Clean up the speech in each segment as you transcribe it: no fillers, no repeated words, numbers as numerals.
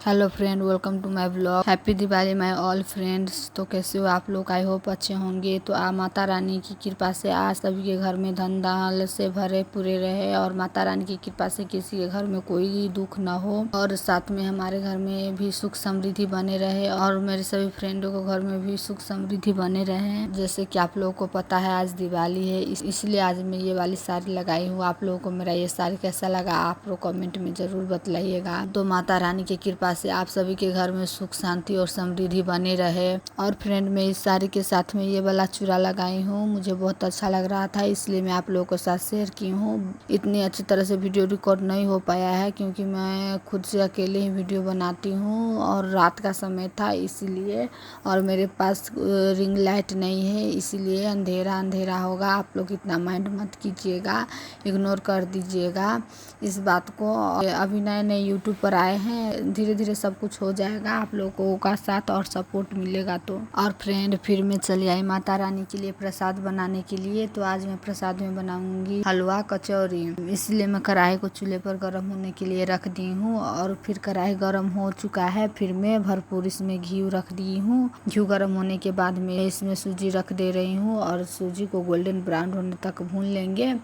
Hello friend, welcome to my blog. Happy Diwali my all friends. तो कैसे हो आप लोग? आई होप अच्छे होंगे। तो माता रानी की कृपा से आज सभी के घर में धन धाल से भरे पूरे रहे और माता रानी की कृपा से किसी के घर में कोई दुख ना हो और साथ में हमारे घर में भी सुख समृद्धि बने रहे और मेरे सभी फ्रेंडों को घर में भी सुख समृद्धि बने रहे। जैसे कि आप लोगों को पता है आज दिवाली है, इसलिए आज मैं ये वाली साड़ी लगाई हूँ। आप लोगों को मेरा ये साड़ी कैसा लगा आप लोग कमेंट में जरूर बतलाइएगा। तो माता रानी की कृपा से आप सभी के घर में सुख शांति और समृद्धि बने रहे। और फ्रेंड मैं इस साड़ी के साथ में ये वाला चूड़ा लगाई हूँ, मुझे बहुत अच्छा लग रहा था इसलिए मैं आप लोगों के साथ शेयर की हूँ। इतनी अच्छी तरह से वीडियो रिकॉर्ड नहीं हो पाया है क्योंकि मैं खुद से अकेले ही वीडियो बनाती हूँ और रात का समय था इसलिए, और मेरे पास रिंग लाइट नहीं है इसलिए अंधेरा अंधेरा होगा। आप लोग इतना माइंड मत कीजिएगा, इग्नोर कर दीजिएगा इस बात को। अभी नए नए यूट्यूब पर आए हैं, धीरे धीरे सब कुछ हो जाएगा आप लोगों का साथ और सपोर्ट मिलेगा तो। और फ्रेंड फिर मैं चली आई माता रानी के लिए प्रसाद बनाने के लिए। तो आज मैं प्रसाद में बनाऊंगी हलवा कचौरी, इसलिए मैं कढ़ाई को चूल्हे पर गर्म होने के लिए रख दी हूँ। और फिर कढ़ाई गर्म हो चुका है, फिर मैं भरपूर इसमें घी रख दी हूँ। घी गर्म होने के बाद मैं इसमें सूजी रख दे रही हूँ और सूजी को गोल्डन ब्राउन होने तक भून लेंगे।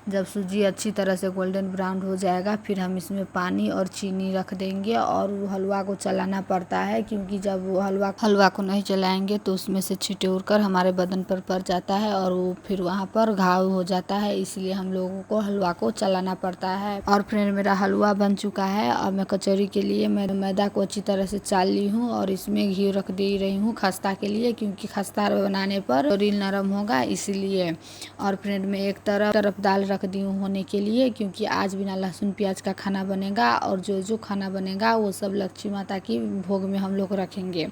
जब सूजी अच्छी तरह से गोल्डन ब्राउन हो जाएगा फिर हम इसमें पानी और चीनी रख देंगे और हलवा को चलाना पड़ता है क्योंकि जब वो हलवा को नहीं चलाएंगे तो उसमें से छींटे उड़कर हमारे बदन पर पड़ जाता है और वो फिर वहाँ पर घाव हो जाता है, इसलिए हम लोगों को हलवा को चलाना पड़ता है। और फ्रेंड मेरा हलवा बन चुका है। अब मैं कचौरी के लिए मैं मैदा को अच्छी तरह से चाल ली हूँ और इसमें घी रख दे रही हूँ खस्ता के लिए क्योंकि खस्ता बनाने पर रील नरम होगा इसलिए। और फ्रेंड में एक तरफ दाल रख दी हूँ होने के लिए क्योंकि आज बिना लहसुन प्याज का खाना बनेगा और जो खाना बनेगा वो सब लक्ष्मी माता की भोग में हम लोग रखेंगे,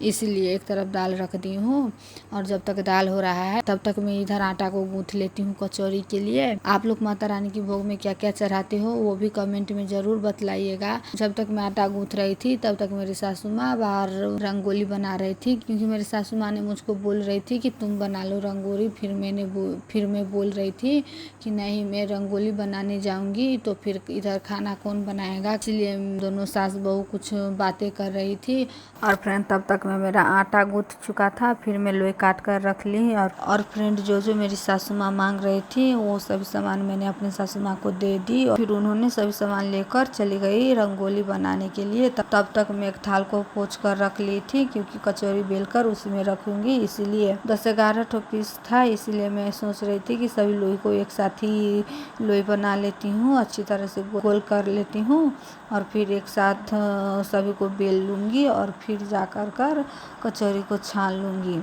इसलिए एक तरफ दाल रख दी हूँ। और जब तक दाल हो रहा है तब तक मैं इधर आटा को गूंथ लेती हूँ कचौरी के लिए। आप लोग माता रानी की भोग में क्या क्या चढ़ाते हो वो भी कमेंट में जरूर बतलाइएगा। जब तक मैं आटा गूंथ रही थी तब तक मेरी सासू माँ बाहर रंगोली बना रही थी क्योंकि मेरी सासू माँ ने मुझको बोल रही थी कि तुम बना लो रंगोली। फिर मैं बोल रही थी कि नहीं मैं रंगोली बनाने जाऊंगी तो फिर इधर खाना कौन बनाएगा, इसलिए दोनों सास बहू कुछ बातें कर रही थी। और फ्रेंड तब तक में मेरा आटा गूंथ चुका था, फिर मैं लोई काट कर रख ली। और फ्रेंड जो मेरी सासू माँ मांग रही थी वो सभी सामान मैंने अपने सासू माँ को दे दी और फिर उन्होंने सभी सामान लेकर चली गई रंगोली बनाने के लिए। तब तक मैं एक थाल को पोंछ कर रख ली थी क्योंकि कचौरी बेलकर उसी में रखूंगी, इसीलिए 10-11 ठो पीस था, इसीलिए मैं सोच रही थी कि सभी लोई को एक साथ ही लोई बना लेती हूँ, अच्छी तरह से गोल कर लेती हूँ और फिर एक साथ सभी को बेल लूँगी और फिर जा कर कचौरी को छान लूँगी।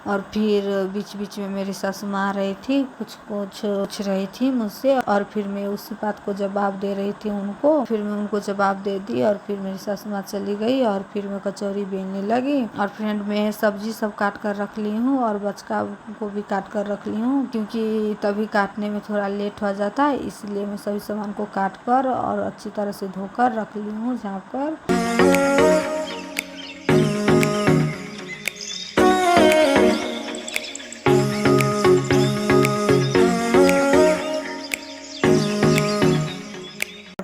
और फिर बीच बीच में मेरी सासू माँ आ रही थी, कुछ पूछ रही थी मुझसे और फिर मैं उसी बात को जवाब दे रही थी उनको। फिर मैं उनको जवाब दे दी और फिर मेरी सासू माँ चली गई और फिर मैं कचौरी बेलने लगी। और फ्रेंड मैं सब्जी सब काट कर रख ली हूँ और बचका को भी काट कर रख ली हूँ क्योंकि तभी काटने में थोड़ा लेट हो जाता है, इसलिए मैं सभी सामान को काट कर और अच्छी तरह से धोकर रख ली हूँ झाँप कर।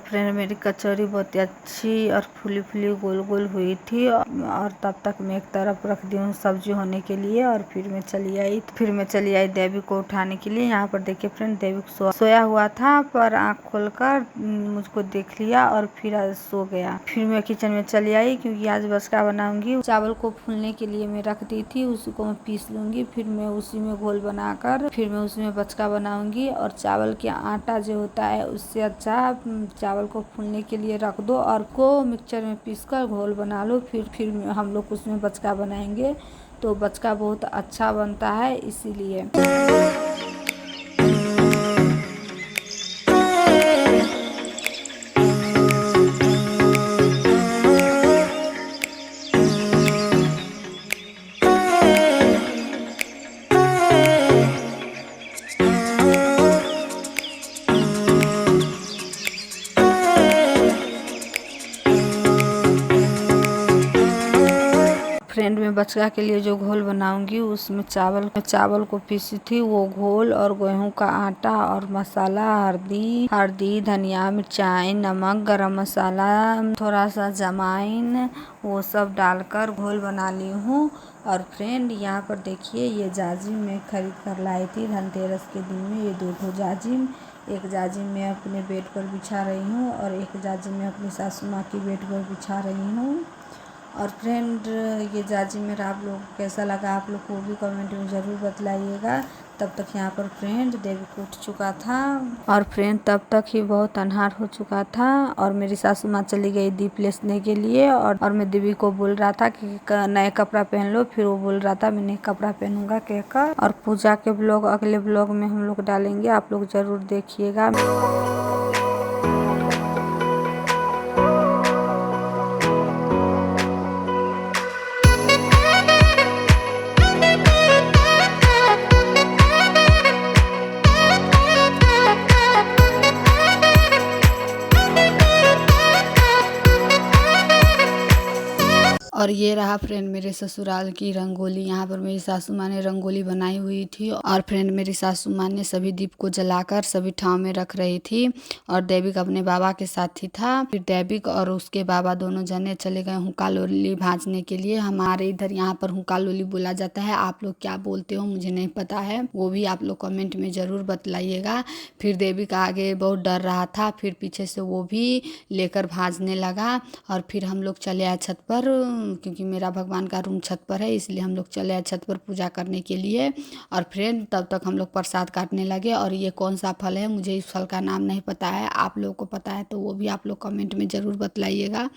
फ्रेंड मेरी कचौरी बहुत ही अच्छी और फूली फूली गोल गोल हुई थी और तब तक मैं एक तरफ रख दी हूँ सब्जी होने के लिए। और फिर मैं चली आई देवी को उठाने के लिए। यहाँ पर देखिए फ्रेंड देवी सोया हुआ था पर आँख खोलकर मुझको देख लिया और फिर सो गया। फिर मैं किचन में चली आई क्योंकि आज बचका बनाऊंगी। चावल को फूलने के लिए मैं रख दी थी, उसी को मैं पीस लूंगी, फिर मैं उसी में घोल बनाकर फिर मैं उसमें बचका बनाऊंगी। और चावल के आटा जो होता है उससे अच्छा चावल को फूलने के लिए रख दो और को मिक्सचर में पीसकर घोल बना लो, फिर हम लोग उसमें बचका बनाएंगे तो बचका बहुत अच्छा बनता है इसीलिए। फ्रेंड मैं बचका के लिए जो घोल बनाऊंगी उसमें चावल को पीसी थी वो घोल और गेहूं का आटा और मसाला हल्दी धनिया मिर्चाई नमक गरम मसाला थोड़ा सा जमाइन वो सब डालकर घोल बना ली हूँ। और फ्रेंड यहाँ पर देखिए ये जाजिम मैं खरीद कर लाई थी धनतेरस के दिन में। ये 2 जाजिम, एक जाजिम मैं अपने बेड पर बिछा रही हूँ और एक जाजिम मैं अपनी सासू माँ की बेड पर बिछा रही हूँ। और फ्रेंड ये जाजिम मेरा आप लोग को कैसा लगा आप लोग को भी कमेंट में ज़रूर बतलाइएगा। तब तक यहाँ पर फ्रेंड देवी को उठ चुका था और फ्रेंड तब तक ही बहुत अन्हार हो चुका था और मेरी सासू माँ चली गई दीप लेसने के लिए। और मैं देवी को बोल रहा था कि नए कपड़ा पहन लो, फिर वो बोल रहा था मैं नए कपड़ा पहनूंगा कहकर। और पूजा के ब्लॉग अगले ब्लॉग में हम लोग डालेंगे, आप लोग ज़रूर देखिएगा। और ये रहा फ्रेंड मेरे ससुराल की रंगोली। यहाँ पर मेरी सासू माँ ने रंगोली बनाई हुई थी और फ्रेंड मेरी सासू माँ ने सभी दीप को जलाकर सभी ठाव में रख रही थी और देविक अपने बाबा के साथ ही था। फिर देविक और उसके बाबा दोनों जने चले गए हुक्का लोली भाजने के लिए। हमारे इधर यहाँ पर हुक्का लोली बोला जाता है, आप लोग क्या बोलते हो मुझे नहीं पता है, वो भी आप लोग कमेंट में ज़रूर बतलाइएगा। फिर देविक आगे बहुत डर रहा था, फिर पीछे से वो भी लेकर भाजने लगा और फिर हम लोग चले आए छत पर, क्योंकि मेरा भगवान का रूम छत पर है इसलिए हम लोग चले आए छत पर पूजा करने के लिए। और फ्रेंड तब तक हम लोग प्रसाद काटने लगे। और ये कौन सा फल है मुझे इस फल का नाम नहीं पता है, आप लोगों को पता है तो वो भी आप लोग कमेंट में ज़रूर बतलाइएगा।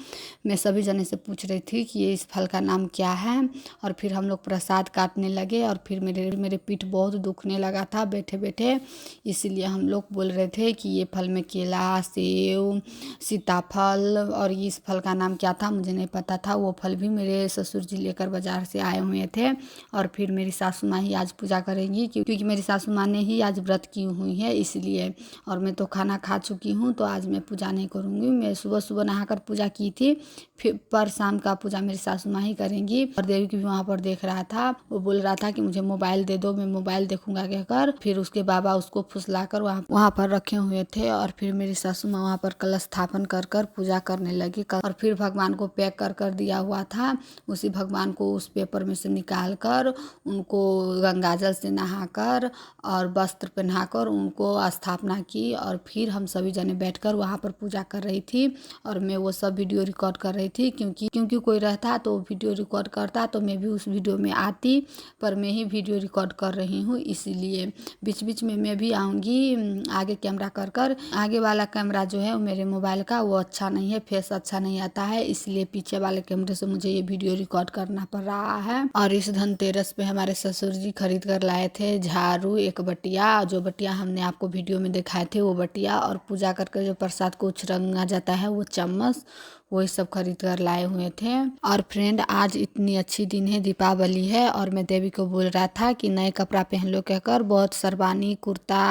मैं सभी जने से पूछ रही थी कि ये इस फल का नाम क्या है। और फिर हम लोग प्रसाद काटने लगे और फिर मेरे पीठ बहुत दुखने लगा था बैठे बैठे, इसीलिए हम लोग बोल रहे थे कि ये फल में केला सेब सीताफल और इस फल का नाम क्या था मुझे नहीं पता था। वो फल भी मेरे ससुर जी लेकर बाजार से आए हुए थे। और फिर मेरी सासू माँ ही आज पूजा करेंगी क्योंकि मेरी सासू माँ ने ही आज व्रत की हुई है इसलिए। और मैं तो खाना खा चुकी हूँ तो आज मैं पूजा नहीं करूँगी। मैं सुबह सुबह नहाकर पूजा की थी, फिर पर शाम का पूजा मेरी सासू माँ ही करेंगी। और देवी की भी वहाँ पर देख रहा था, वो बोल रहा था कि मुझे मोबाइल दे दो मैं मोबाइल देखूंगा कहकर। फिर उसके बाबा उसको फुसलाकर वहाँ पर रखे हुए थे और फिर मेरी सासू माँ वहाँ पर कलश स्थापन कर पूजा करने लगी। और फिर भगवान को पैक कर दिया हुआ था, उसी भगवान को उस पेपर में से निकाल कर उनको गंगाजल से नहाकर और वस्त्र पहनाकर उनको स्थापना की। और फिर हम सभी जने बैठकर वहाँ पर पूजा कर रही थी और मैं वो सब वीडियो रिकॉर्ड कर रही थी क्योंकि कोई रहता तो वीडियो रिकॉर्ड करता तो मैं भी उस वीडियो में आती, पर मैं ही वीडियो रिकॉर्ड कर रही हूँ इसीलिए। बीच बीच में मैं भी आऊँगी आगे कैमरा कर आगे वाला कैमरा जो है वो मेरे मोबाइल का वो अच्छा नहीं है, फेस अच्छा नहीं आता है, इसलिए पीछे वाले कैमरे से मुझे ये वीडियो रिकॉर्ड करना पड़ रहा है। और इस धनतेरस पे हमारे ससुर जी खरीद कर लाए थे झाड़ू, एक बटिया, जो बटिया हमने आपको वीडियो में दिखाए थे वो बटिया, और पूजा करके जो प्रसाद को रंगा जाता है वो चम्मच, वही सब खरीद कर लाए हुए थे। और फ्रेंड आज इतनी अच्छी दिन है, दीपावली है, और मैं देवी को बोल रहा था कि नए कपड़ा पहन लो कहकर। बहुत सरबानी कुर्ता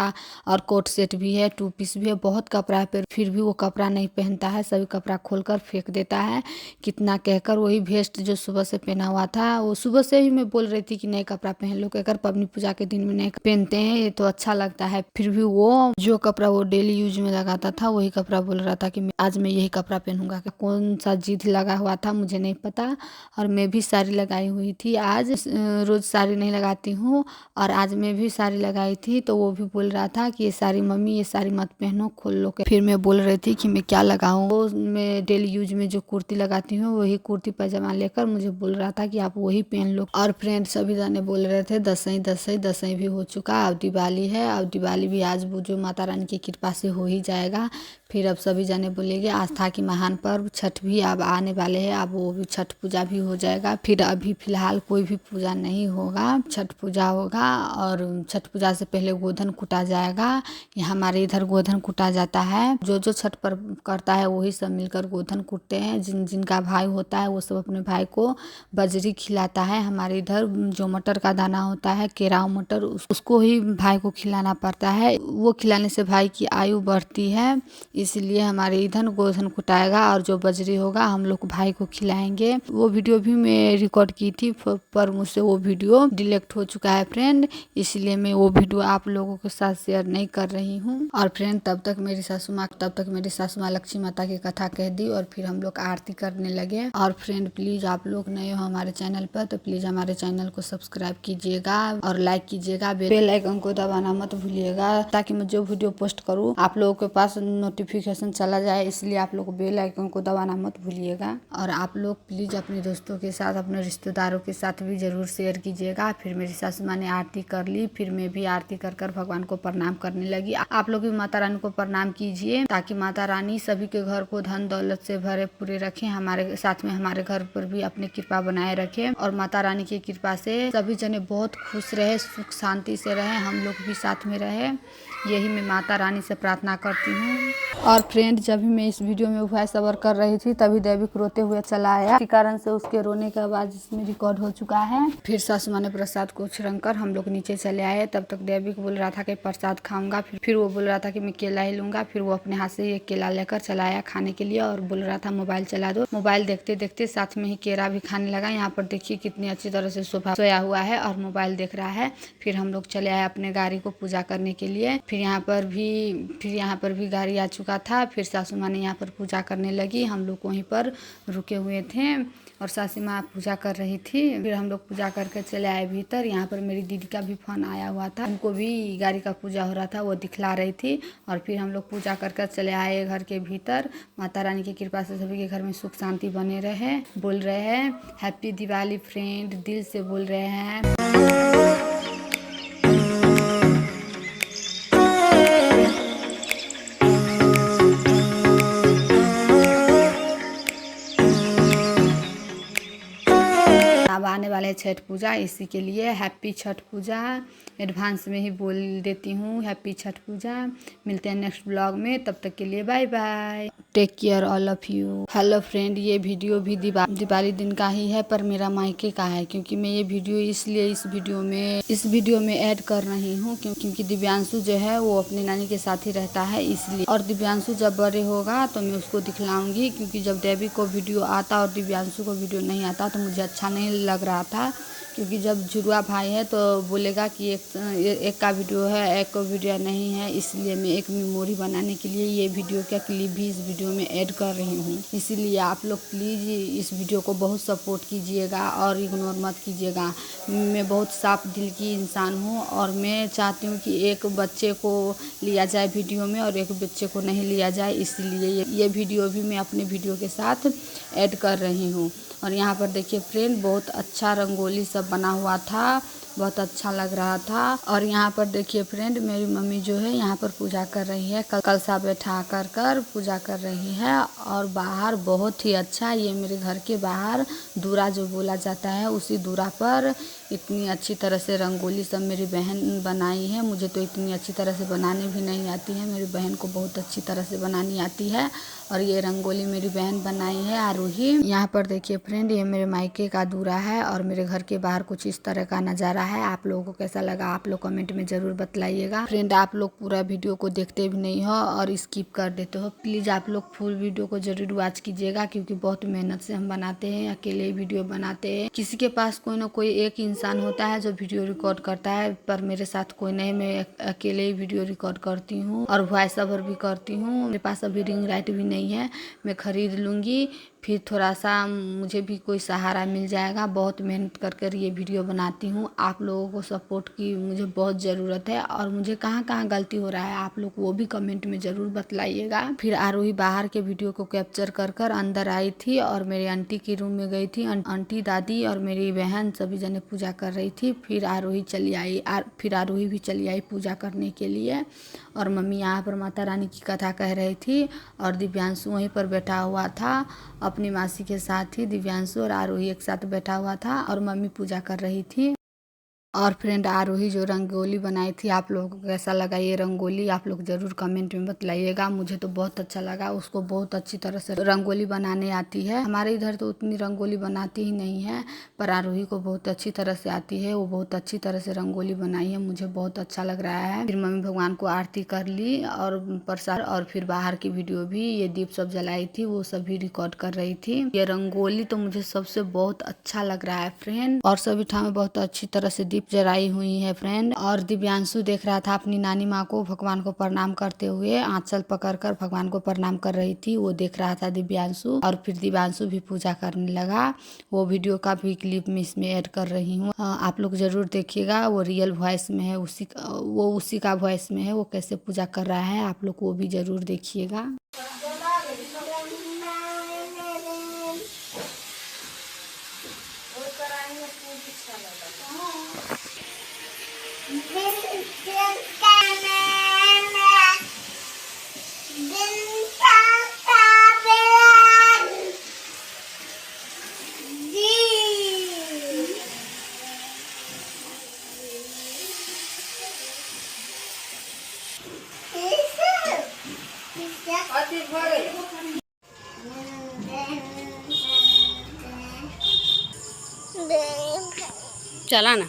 और कोट सेट भी है, 2 पीस भी है, बहुत कपड़ा है, फिर भी वो कपड़ा नहीं पहनता है, सभी कपड़ा खोलकर फेंक देता है कितना कहकर। वही वेस्ट जो सुबह से पहना हुआ था, वो सुबह से ही मैं बोल रही थी कि नए कपड़ा पहन लो कहकर, पबनी पूजा के दिन में नए पहनते हैं ये तो अच्छा लगता है, फिर भी वो जो कपड़ा वो डेली यूज में लगाता था वही कपड़ा बोल रहा था कि आज मैं यही कपड़ा पहनूंगा। कौन सा जिद लगा हुआ था मुझे नहीं पता। और मैं भी साड़ी लगाई हुई थी आज, रोज साड़ी नहीं लगाती हूँ, और आज मैं भी साड़ी लगाई थी तो वो भी बोल रहा था कि ये साड़ी मम्मी ये साड़ी मत पहनो खोल लो के। फिर मैं बोल रही थी कि मैं क्या लगाऊँ, वो मैं डेली यूज में जो कुर्ती लगाती हूँ वही कुर्ती पैजामा लेकर मुझे बोल रहा था कि आप वही पहन लो। और फ्रेंड सभी जाने बोल रहे थे दसईं भी हो चुका, अब दिवाली है, अब दिवाली भी आज जो माता रानी की कृपा से हो ही जाएगा। फिर अब सभी जाने बोलेंगे आस्था की महान पर्व छठ भी अब आने वाले हैं, अब वो भी छठ पूजा भी हो जाएगा। फिर अभी फिलहाल कोई भी पूजा नहीं होगा, छठ पूजा होगा, और छठ पूजा से पहले गोधन कुटा जाएगा। ये हमारे इधर गोधन कुटा जाता है, जो छठ पर करता है वही सब मिलकर गोधन कुटते हैं। जिनका भाई होता है वो सब अपने भाई को बजरी खिलाता है। हमारे इधर जो मटर का दाना होता है केराव मटर, उसको ही भाई को खिलाना पड़ता है, वो खिलाने से भाई की आयु बढ़ती है, इसलिए हमारे इधर गोधन कुटाएगा। और जो बजरी होगा हम लोग भाई को खिलाएंगे। वो वीडियो भी मैं रिकॉर्ड की थी पर मुझसे वो वीडियो डिलीट हो चुका है फ्रेंड, इसलिए मैं वो वीडियो आप लोगों के साथ शेयर नहीं कर रही हूँ। और फ्रेंड तब तक मेरी सासू माँ लक्ष्मी माता की कथा कह दी और फिर हम लोग आरती करने लगे। और फ्रेंड प्लीज आप लोग नए हो हमारे चैनल पर तो प्लीज हमारे चैनल को सब्सक्राइब कीजिएगा और लाइक कीजिएगा, बेल आइकन को दबाना मत भूलिएगा ताकि मैं जो वीडियो पोस्ट करूँ आप लोगों के पास नोटिफिकेशन चला जाए, इसलिए आप लोग बेल आइकन को दबाना मत भूलिएगा। और आप लोग प्लीज अपने दोस्तों के साथ अपने रिश्तेदारों के साथ भी जरूर शेयर कीजिएगा। फिर मेरी सासू माँ ने आरती कर ली, फिर मैं भी आरती कर भगवान को प्रणाम करने लगी। आप लोग भी माता रानी को प्रणाम कीजिए ताकि माता रानी सभी के घर को धन दौलत से भरे पूरे रखें, हमारे साथ में हमारे घर पर भी अपनी कृपा बनाए रखें और माता रानी की कृपा से सभी जने बहुत खुश रहे, सुख शांति से रहे, हम लोग भी साथ में रहे, यही मैं माता रानी से प्रार्थना करती हूँ। और फ्रेंड जब भी मैं इस वीडियो में वॉइस ओवर कर रही थी तभी दैविक रोते हुए चला आया, इसी कारण से उसके रोने की आवाज इसमें रिकॉर्ड हो चुका है। फिर सासू माँ ने प्रसाद को छिड़क कर हम लोग नीचे चले आए। तब तक दैविक बोल रहा था कि प्रसाद खाऊंगा, फिर वो बोल रहा था कि मैं केला ही लूंगा। फिर वो अपने हाथ से एक केला लेकर चला आया खाने के लिए और बोल रहा था मोबाइल चला दो। मोबाइल देखते देखते साथ में ही केला भी खाने लगा। यहाँ पर देखिए कितनी अच्छी तरह से सोया हुआ है और मोबाइल देख रहा है। फिर हम लोग चले आए अपने गाड़ी को पूजा करने के लिए। फिर यहाँ पर भी गाड़ी आ चुका था। फिर सासू माँ ने यहाँ पर पूजा करने लगी, हम लोग वहीं पर रुके हुए थे और सासू माँ पूजा कर रही थी। फिर हम लोग पूजा करके चले आए भीतर। यहाँ पर मेरी दीदी का भी फोन आया हुआ था, उनको भी गाड़ी का पूजा हो रहा था, वो दिखला रही थी। और फिर हम लोग पूजा करके चले आए घर के भीतर। माता रानी की कृपा से सभी के घर में सुख शांति बने रहे। बोल रहे हैं हैप्पी दिवाली फ्रेंड, दिल से बोल रहे हैं। अब आने वाले छठ पूजा, इसी के लिए हैप्पी छठ पूजा एडवांस में ही बोल देती हूँ, हैप्पी छठ पूजा। मिलते हैं नेक्स्ट ब्लॉग में, तब तक के लिए bye bye, take care all of you. Hello friend, ये वीडियो भी दिवाली दिन का ही है पर मेरा मायके का है, क्योंकि मैं ये वीडियो इसलिए इस वीडियो में ऐड कर रही हूँ क्योंकि दिव्यांशु जो है वो अपनी नानी के साथ ही रहता है इसलिए। और दिव्यांशु जब बड़े होगा तो मैं उसको दिखलाऊंगी, क्योंकि जब डेबी को वीडियो आता और दिव्यांशु को वीडियो नहीं आता तो मुझे अच्छा नहीं लग रहा था, क्योंकि जब जुड़वा भाई है तो बोलेगा कि एक का वीडियो है एक को वीडियो नहीं है, इसलिए मैं एक मेमोरी बनाने के लिए ये वीडियो का क्लिप भी इस वीडियो में ऐड कर रही हूँ। इसीलिए आप लोग प्लीज़ इस वीडियो को बहुत सपोर्ट कीजिएगा और इग्नोर मत कीजिएगा। मैं बहुत साफ दिल की इंसान हूँ और मैं चाहती हूँ कि एक बच्चे को लिया जाए वीडियो में और एक बच्चे को नहीं लिया जाए, इसलिए ये वीडियो भी मैं अपने वीडियो के साथ ऐड कर रही हूँ। और यहाँ पर देखिए फ्रेंड बहुत अच्छा रंगोली सब बना हुआ था, बहुत अच्छा लग रहा था। और यहाँ पर देखिए फ्रेंड मेरी मम्मी जो है यहाँ पर पूजा कर रही है, कलसा बैठा कर पूजा कर रही है। और बाहर बहुत ही अच्छा, ये मेरे घर के बाहर दूरा जो बोला जाता है उसी दूरा पर इतनी अच्छी तरह से रंगोली सब मेरी बहन बनाई है। मुझे तो इतनी अच्छी तरह से बनाने भी नहीं आती है, मेरी बहन को बहुत अच्छी तरह से बनानी आती है। और ये रंगोली मेरी बहन बनाई है आरोही। यहाँ पर देखिए फ्रेंड ये मेरे मायके का दूरा है और मेरे घर के बाहर कुछ इस तरह का नज़ारा है। आप लोगों को कैसा लगा आप लोग कमेंट में ज़रूर बतलाइएगा। फ्रेंड आप लोग पूरा वीडियो को देखते भी नहीं हो और स्किप कर देते हो, प्लीज़ आप लोग फुल वीडियो को जरूर वॉच कीजिएगा, क्योंकि बहुत मेहनत से हम बनाते हैं, अकेले वीडियो बनाते हैं। किसी के पास कोई ना कोई एक इंसान होता है जो वीडियो रिकॉर्ड करता है, पर मेरे साथ कोई नहीं, मैं अकेले ही वीडियो रिकॉर्ड करती हूँ और वॉइस ओवर भी करती हूँ। मेरे पास अभी रिंग लाइट भी नहीं है, मैं खरीद लूँगी, फिर थोड़ा सा मुझे भी कोई सहारा मिल जाएगा। बहुत मेहनत कर ये वीडियो बनाती हूँ, आप लोगों को सपोर्ट की मुझे बहुत ज़रूरत है। और मुझे कहाँ कहाँ गलती हो रहा है आप लोग वो भी कमेंट में ज़रूर बतलाइएगा। फिर आरोही बाहर के वीडियो को कैप्चर कर अंदर आई थी और मेरी आंटी के रूम में गई थी। आंटी दादी और मेरी बहन सभी जने पूजा कर रही थी। फिर आरोही चली आई, फिर आरोही भी चली आई पूजा करने के लिए। और मम्मी यहाँ पर माता रानी की कथा कह रही थी और दिव्यांशु वहीं पर बैठा हुआ था अपनी मासी के साथ ही। दिव्यांशु और आरोही एक साथ बैठा हुआ था और मम्मी पूजा कर रही थी। और फ्रेंड आरोही जो रंगोली बनाई थी, आप लोगों को कैसा लगा ये रंगोली, आप लोग ज़रूर कमेंट में बतलाइएगा। मुझे तो बहुत अच्छा लगा। उसको बहुत अच्छी तरह से रंगोली बनाने आती है। हमारे इधर तो उतनी रंगोली बनाती ही नहीं है, पर आरोही को बहुत अच्छी तरह से आती है। वो बहुत अच्छी तरह से रंगोली बनाई है, मुझे बहुत अच्छा लग रहा है। फिर मम्मी भगवान को आरती कर ली और प्रसाद, और फिर बाहर की वीडियो भी, ये दीप सब जलाई थी वो सभी रिकॉर्ड कर रही थी। ये रंगोली तो मुझे सबसे बहुत अच्छा लग रहा है फ्रेंड। और सभी ठाम में बहुत अच्छी तरह से दीप जलाई हुई है फ्रेंड। और दिव्यांशु देख रहा था अपनी नानी माँ को भगवान को प्रणाम करते हुए, आंचल पकड़कर भगवान को प्रणाम कर रही थी, वो देख रहा था दिव्यांशु। और फिर दिव्यांशु भी पूजा करने लगा। वो वीडियो का भी क्लिप में इसमें ऐड कर रही हूँ, आप लोग जरूर देखिएगा। वो रियल वॉइस में है, उसी का वॉइस में है, वो कैसे पूजा कर रहा है, आप लोग वो भी जरूर देखिएगा। चला ना।